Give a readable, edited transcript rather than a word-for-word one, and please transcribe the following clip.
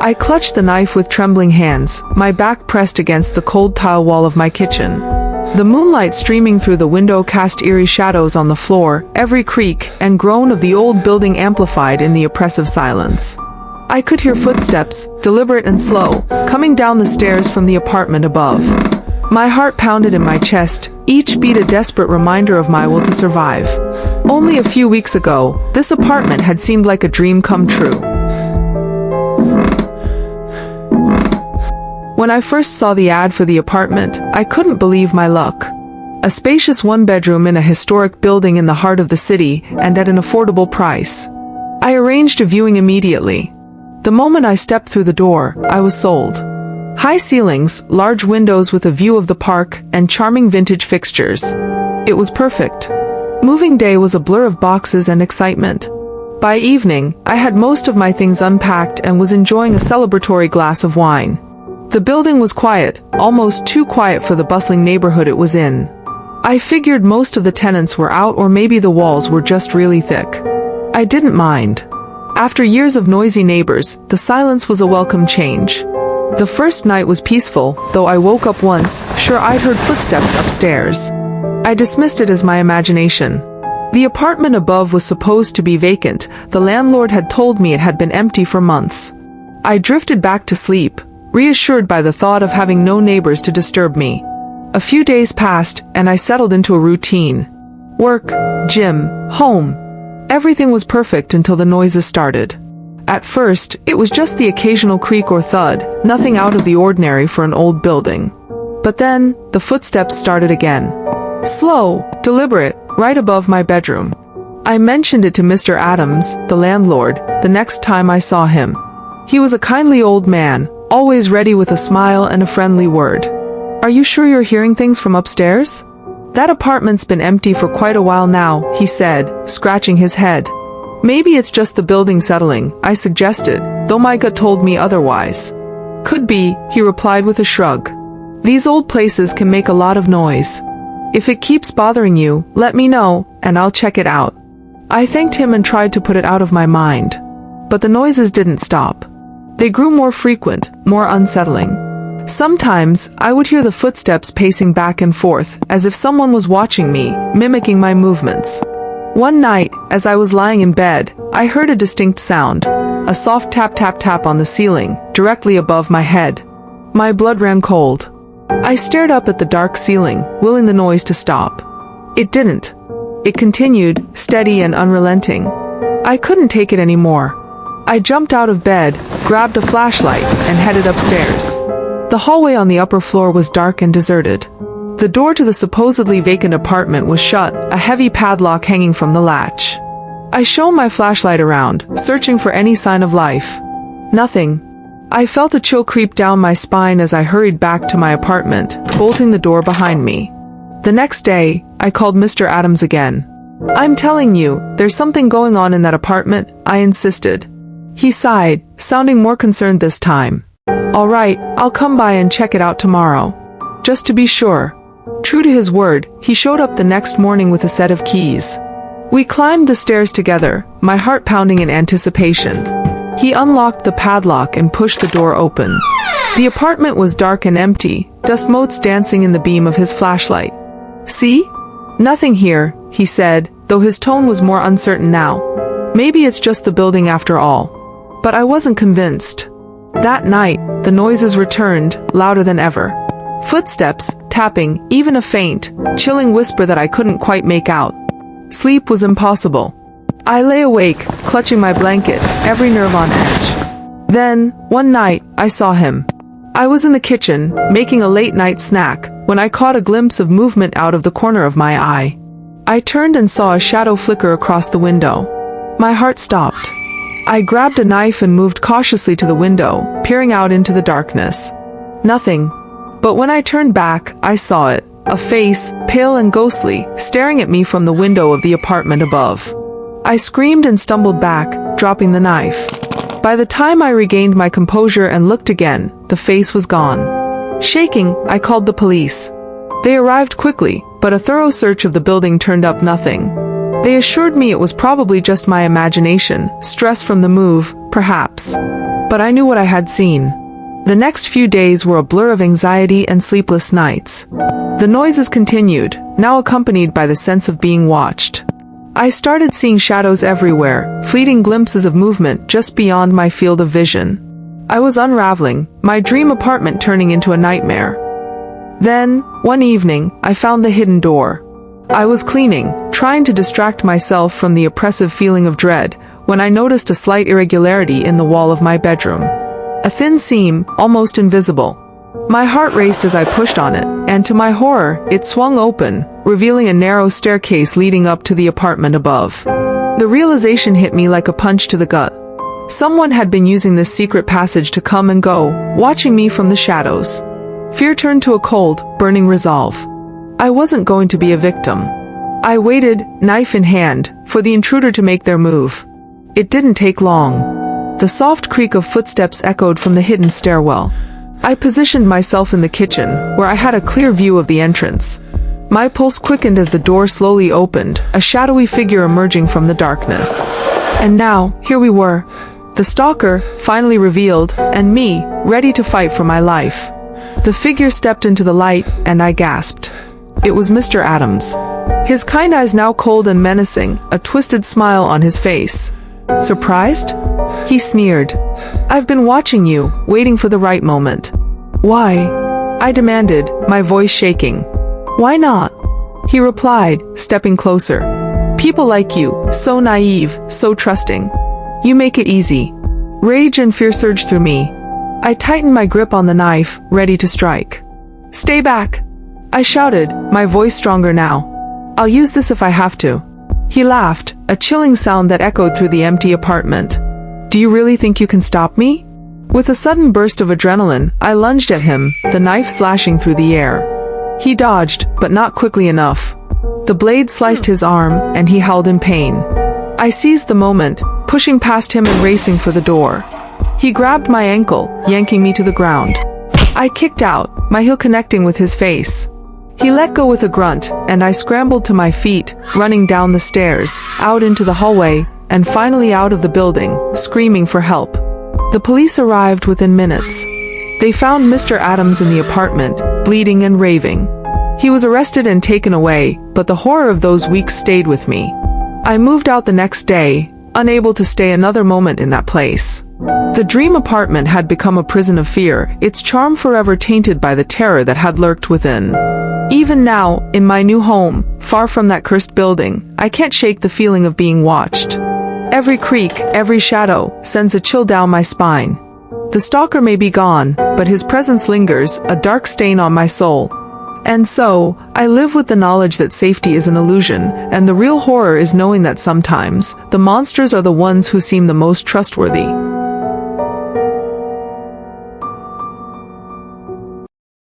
I clutched the knife with trembling hands, my back pressed against the cold tile wall of my kitchen. The moonlight streaming through the window cast eerie shadows on the floor, every creak and groan of the old building amplified in the oppressive silence. I could hear footsteps, deliberate and slow, coming down the stairs from the apartment above. My heart pounded in my chest, each beat a desperate reminder of my will to survive. Only a few weeks ago, this apartment had seemed like a dream come true. When I first saw the ad for the apartment, I couldn't believe my luck. A spacious one-bedroom in a historic building in the heart of the city, and at an affordable price. I arranged a viewing immediately. The moment I stepped through the door, I was sold. High ceilings, large windows with a view of the park, and charming vintage fixtures. It was perfect. Moving day was a blur of boxes and excitement. By evening, I had most of my things unpacked and was enjoying a celebratory glass of wine. The building was quiet, almost too quiet for the bustling neighborhood it was in. I figured most of the tenants were out, or maybe the walls were just really thick. I didn't mind. After years of noisy neighbors, the silence was a welcome change. The first night was peaceful, though I woke up once, sure I'd heard footsteps upstairs. I dismissed it as my imagination. The apartment above was supposed to be vacant. The landlord had told me it had been empty for months. I drifted back to sleep, reassured by the thought of having no neighbors to disturb me. A few days passed, and I settled into a routine. Work, gym, home. Everything was perfect until the noises started. At first, it was just the occasional creak or thud, nothing out of the ordinary for an old building. But then, the footsteps started again. Slow, deliberate, right above my bedroom. I mentioned it to Mr. Adams, the landlord, the next time I saw him. He was a kindly old man, always ready with a smile and a friendly word. "Are you sure you're hearing things from upstairs? That apartment's been empty for quite a while now," he said, scratching his head. "Maybe it's just the building settling," I suggested, though my gut told me otherwise. "Could be," he replied with a shrug. "These old places can make a lot of noise. If it keeps bothering you, let me know, and I'll check it out." I thanked him and tried to put it out of my mind. But the noises didn't stop. They grew more frequent, more unsettling. Sometimes, I would hear the footsteps pacing back and forth, as if someone was watching me, mimicking my movements. One night, as I was lying in bed, I heard a distinct sound, a soft tap-tap-tap on the ceiling, directly above my head. My blood ran cold. I stared up at the dark ceiling, willing the noise to stop. It didn't. It continued, steady and unrelenting. I couldn't take it anymore. I jumped out of bed, grabbed a flashlight, and headed upstairs. The hallway on the upper floor was dark and deserted. The door to the supposedly vacant apartment was shut, a heavy padlock hanging from the latch. I shone my flashlight around, searching for any sign of life. Nothing. I felt a chill creep down my spine as I hurried back to my apartment, bolting the door behind me. The next day, I called Mr. Adams again. "I'm telling you, there's something going on in that apartment," I insisted. He sighed, sounding more concerned this time. "All right, I'll come by and check it out tomorrow. Just to be sure." True to his word, he showed up the next morning with a set of keys. We climbed the stairs together, my heart pounding in anticipation. He unlocked the padlock and pushed the door open. The apartment was dark and empty, dust motes dancing in the beam of his flashlight. "See? Nothing here," he said, though his tone was more uncertain now. "Maybe it's just the building after all." But I wasn't convinced. That night, the noises returned, louder than ever. Footsteps, tapping, even a faint, chilling whisper that I couldn't quite make out. Sleep was impossible. I lay awake, clutching my blanket, every nerve on edge. Then, one night, I saw him. I was in the kitchen, making a late-night snack, when I caught a glimpse of movement out of the corner of my eye. I turned and saw a shadow flicker across the window. My heart stopped. I grabbed a knife and moved cautiously to the window, peering out into the darkness. Nothing. But when I turned back, I saw it, a face, pale and ghostly, staring at me from the window of the apartment above. I screamed and stumbled back, dropping the knife. By the time I regained my composure and looked again, the face was gone. Shaking, I called the police. They arrived quickly, but a thorough search of the building turned up nothing. They assured me it was probably just my imagination, stress from the move, perhaps. but I knew what I had seen. The next few days were a blur of anxiety and sleepless nights. The noises continued, now accompanied by the sense of being watched. I started seeing shadows everywhere, fleeting glimpses of movement just beyond my field of vision. I was unraveling, my dream apartment turning into a nightmare. Then, one evening, I found the hidden door. I was cleaning, trying to distract myself from the oppressive feeling of dread, when I noticed a slight irregularity in the wall of my bedroom. A thin seam, almost invisible. My heart raced as I pushed on it, and to my horror, it swung open, revealing a narrow staircase leading up to the apartment above. The realization hit me like a punch to the gut. Someone had been using this secret passage to come and go, watching me from the shadows. Fear turned to a cold, burning resolve. I wasn't going to be a victim. I waited, knife in hand, for the intruder to make their move. It didn't take long. The soft creak of footsteps echoed from the hidden stairwell. I positioned myself in the kitchen, where I had a clear view of the entrance. My pulse quickened as the door slowly opened, a shadowy figure emerging from the darkness. And now, here we were. The stalker, finally revealed, and me, ready to fight for my life. The figure stepped into the light, and I gasped. It was Mr. Adams. His kind eyes now cold and menacing, a twisted smile on his face. Surprised? He sneered. I've been watching you, waiting for the right moment. Why? I demanded, my voice shaking. Why not? He replied, stepping closer. People like you, so naive, so trusting. You make it easy. Rage and fear surged through me. I tightened my grip on the knife, ready to strike. Stay back! I shouted, my voice stronger now. I'll use this if I have to. He laughed, a chilling sound that echoed through the empty apartment. Do you really think you can stop me? With a sudden burst of adrenaline, I lunged at him, the knife slashing through the air. He dodged, but not quickly enough. The blade sliced his arm, and he howled in pain. I seized the moment, pushing past him and racing for the door. He grabbed my ankle, yanking me to the ground. I kicked out, my heel connecting with his face. He let go with a grunt, and I scrambled to my feet, running down the stairs, out into the hallway, and finally out of the building, screaming for help. The police arrived within minutes. They found Mr. Adams in the apartment, bleeding and raving. He was arrested and taken away, but the horror of those weeks stayed with me. I moved out the next day, unable to stay another moment in that place. The dream apartment had become a prison of fear, its charm forever tainted by the terror that had lurked within. Even now, in my new home, far from that cursed building, I can't shake the feeling of being watched. Every creak, every shadow, sends a chill down my spine. The stalker may be gone, but his presence lingers, a dark stain on my soul. And so, I live with the knowledge that safety is an illusion, and the real horror is knowing that sometimes, the monsters are the ones who seem the most trustworthy.